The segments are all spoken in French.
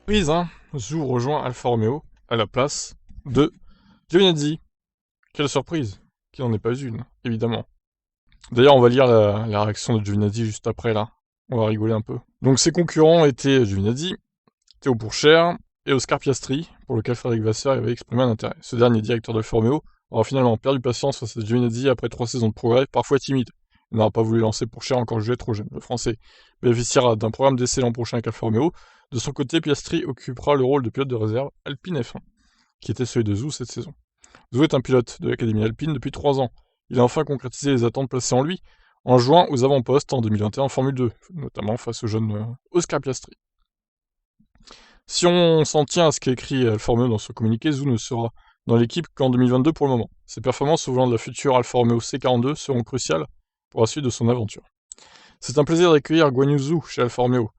Prise, hein. Zhou rejoint Alfa Romeo à la place de Giovinazzi. Quelle surprise! Qui n'en est pas une, évidemment. D'ailleurs, on va lire la réaction de Giovinazzi juste après, là. On va rigoler un peu. Donc, ses concurrents étaient Giovinazzi, Théo Pourchère et Oscar Piastri, pour lequel Frédéric Vasseur avait exprimé un intérêt. Ce dernier, directeur d'Alfa Romeo, aura finalement perdu patience face à Giovinazzi après 3 saisons de progrès, parfois timides. Il n'aura pas voulu lancer Pourchère encore jugé trop jeune. Le Français bénéficiera d'un programme d'essai l'an prochain avec Alfa Romeo. De son côté, Piastri occupera le rôle de pilote de réserve Alpine F1, qui était celui de Zhou cette saison. Zhou est un pilote de l'Académie Alpine depuis 3 ans. Il a enfin concrétisé les attentes placées en lui en juin aux avant-postes en 2021 en Formule 2, notamment face au jeune Oscar Piastri. Si on s'en tient à ce qu'a écrit Alfa Romeo dans son communiqué, Zhou ne sera dans l'équipe qu'en 2022 pour le moment. Ses performances au volant de la future Alfa Romeo C42 seront cruciales pour la suite de son aventure. C'est un plaisir d'accueillir Guan Yu Zhou chez Alfa Romeo,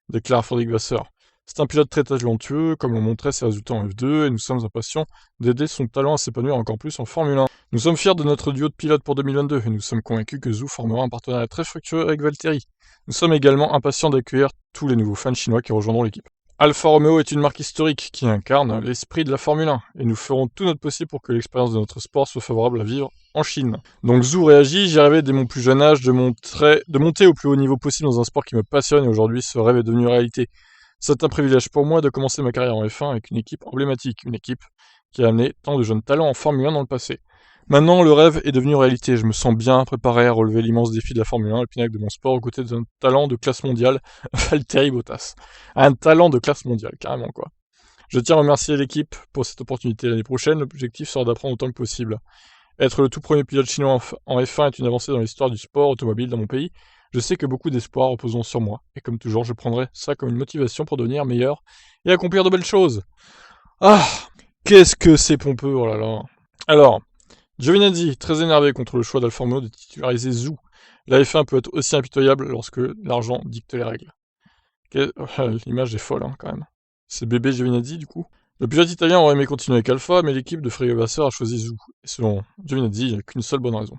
déclare Frédéric Vasseur. C'est un pilote très talentueux, comme l'ont montré ses résultats en F2, et nous sommes impatients d'aider son talent à s'épanouir encore plus en Formule 1. Nous sommes fiers de notre duo de pilotes pour 2022, et nous sommes convaincus que Zhou formera un partenariat très fructueux avec Valtteri. Nous sommes également impatients d'accueillir tous les nouveaux fans chinois qui rejoindront l'équipe. Alfa Romeo est une marque historique qui incarne l'esprit de la Formule 1, et nous ferons tout notre possible pour que l'expérience de notre sport soit favorable à vivre en Chine. Donc Zhou réagit, j'y rêvais dès mon plus jeune âge de monter au plus haut niveau possible dans un sport qui me passionne, et aujourd'hui ce rêve est devenu réalité. C'est un privilège pour moi de commencer ma carrière en F1 avec une équipe emblématique, une équipe qui a amené tant de jeunes talents en Formule 1 dans le passé. Maintenant, le rêve est devenu réalité. Je me sens bien préparé à relever l'immense défi de la Formule 1, le pinacle de mon sport, aux côtés d'un talent de classe mondiale, Valtteri Bottas. Un talent de classe mondiale, carrément, quoi. Je tiens à remercier l'équipe pour cette opportunité l'année prochaine. L'objectif sera d'apprendre autant que possible. Être le tout premier pilote chinois en F1 est une avancée dans l'histoire du sport automobile dans mon pays. Je sais que beaucoup d'espoir reposeront sur moi, et comme toujours, je prendrai ça comme une motivation pour devenir meilleur et accomplir de belles choses. Ah, qu'est-ce que c'est pompeux, oh là là. Alors, Giovinazzi, très énervé contre le choix d'Alfa Romeo de titulariser Zhou. La F1 peut être aussi impitoyable lorsque l'argent dicte les règles. L'image est folle, hein, quand même. C'est bébé Giovinazzi, du coup. Le pilote italien aurait aimé continuer avec Alpha, mais l'équipe de Frédéric Vasseur a choisi Zhou. Et selon Giovinazzi, il n'y a qu'une seule bonne raison.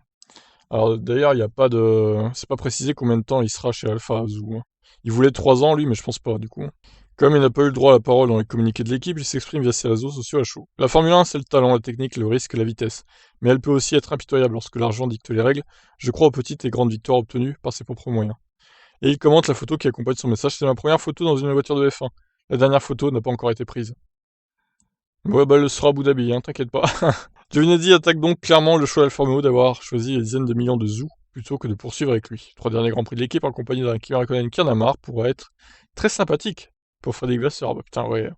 Alors d'ailleurs, il n'y a pas de... C'est pas précisé combien de temps il sera chez Alpha, Zhou. Hein. Il voulait 3 ans, lui, mais je pense pas, du coup. Comme il n'a pas eu le droit à la parole dans les communiqués de l'équipe, il s'exprime via ses réseaux sociaux à chaud. La Formule 1, c'est le talent, la technique, le risque, la vitesse. Mais elle peut aussi être impitoyable lorsque l'argent dicte les règles. Je crois aux petites et grandes victoires obtenues par ses propres moyens. Et il commente la photo qui accompagne son message. C'est ma première photo dans une voiture de F1. La dernière photo n'a pas encore été prise. Ouais, bah, elle le sera à Abu Dhabi, hein, t'inquiète pas. Giovinazzi attaque donc clairement le choix d'Alfa Romeo d'avoir choisi les dizaines de millions de Zhou plutôt que de poursuivre avec lui. 3 derniers Grands Prix de l'équipe en compagnie d'un Kimi Raikkonen qui en a marre pourrait être très sympathique pour Frédéric Vasseur. Ah bah putain, ouais.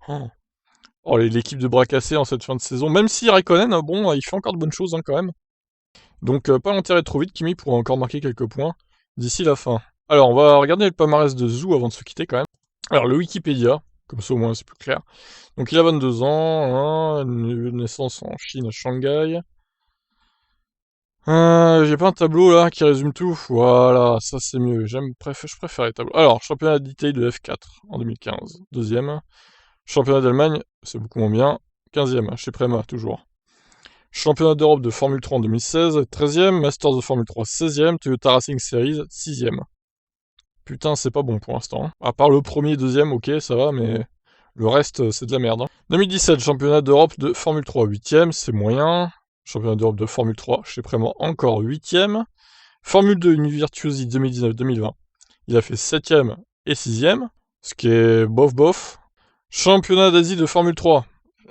Oh, l'équipe de bras cassés en cette fin de saison. Même si Raikkonen, bon, il fait encore de bonnes choses hein, quand même. Donc pas l'intérêt trop vite, Kimi pourra encore marquer quelques points d'ici la fin. Alors on va regarder le palmarès de Zhou avant de se quitter quand même. Alors le Wikipédia, comme ça au moins c'est plus clair. Donc il a 22 ans, hein, une naissance en Chine à Shanghai. J'ai pas un tableau là qui résume tout. Voilà, ça c'est mieux. Je préfère les tableaux. Alors, championnat d'Italie de F4 en 2015, deuxième. Championnat d'Allemagne, c'est beaucoup moins bien. 15e, chez Prema, toujours. Championnat d'Europe de Formule 3 en 2016, 13e. Masters de Formule 3, 16e. Toyota Racing Series, 6e. Putain, c'est pas bon pour l'instant. Hein. À part le premier et deuxième, ok, ça va, mais le reste, c'est de la merde. Hein. 2017, championnat d'Europe de Formule 3, 8e, c'est moyen. Championnat d'Europe de Formule 3, chez Prémont, encore 8e. Formule 2, Univirtuosi 2019-2020, il a fait 7e et 6e, ce qui est bof. Championnat d'Asie de Formule 3,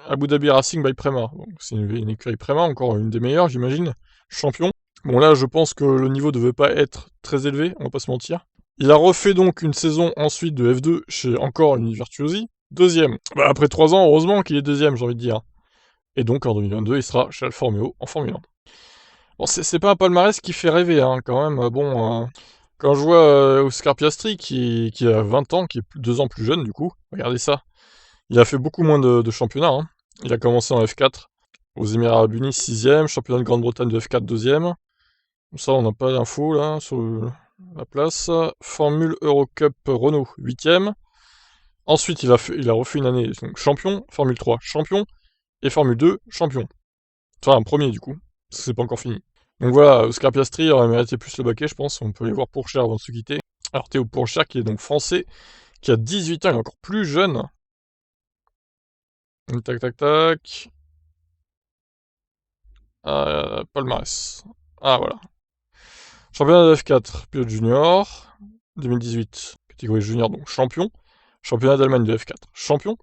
Abu Dhabi Racing by Prema. C'est une écurie Prema, encore une des meilleures, j'imagine. Champion. Bon, là, je pense que le niveau devait pas être très élevé, on va pas se mentir. Il a refait donc une saison ensuite de F2 chez encore Univirtuosi, deuxième. Bah, après 3 ans, heureusement qu'il est deuxième, j'ai envie de dire. Et donc en 2022, il sera chez Alfa Romeo en Formule 1. Bon, c'est pas un palmarès qui fait rêver, hein, quand même. Bon, quand je vois Oscar Piastri, qui a 20 ans, qui est 2 ans plus jeune, du coup, regardez ça. Il a fait beaucoup moins de championnats. Hein. Il a commencé en F4, aux Émirats Arabes Unis, 6ème, championnat de Grande-Bretagne de F4, 2ème. Ça, on n'a pas d'infos, là, sur la place. Formule Eurocup Renault, 8ème. Ensuite, il a refait une année donc, champion, Formule 3, champion, et Formule 2, champion. Enfin, un premier, du coup. C'est pas encore fini. Donc voilà, Oscar Piastri aurait mérité plus le baquet, je pense. On peut les voir Pourchère avant de se quitter. Alors Théo Pourchère, qui est donc français, qui a 18 ans, il est encore plus jeune. Tac, tac, tac. Palmarès. Ah, voilà. Championnat de F4, pilote junior. 2018, catégorie junior, donc champion. Championnat d'Allemagne de F4, champion.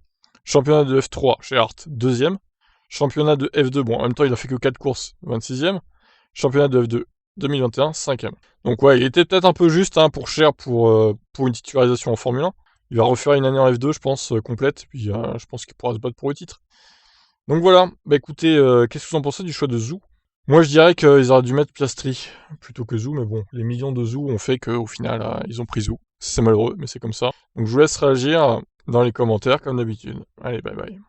Championnat de F3 chez Hart, deuxième. Championnat de F2, bon, en même temps, il a fait que 4 courses, 26e. Championnat de F2, 2021, 5e. Donc ouais, il était peut-être un peu juste hein, pour cher pour une titularisation en Formule 1. Il va refaire une année en F2, je pense, complète, puis je pense qu'il pourra se battre pour le titre. Donc voilà, bah écoutez, qu'est-ce que vous en pensez du choix de Zhou? Moi je dirais qu'ils auraient dû mettre Piastri plutôt que Zhou, mais bon, les millions de Zhou ont fait qu'au final, ils ont pris Zhou. C'est malheureux, mais c'est comme ça. Donc je vous laisse réagir dans les commentaires comme d'habitude. Allez, bye bye.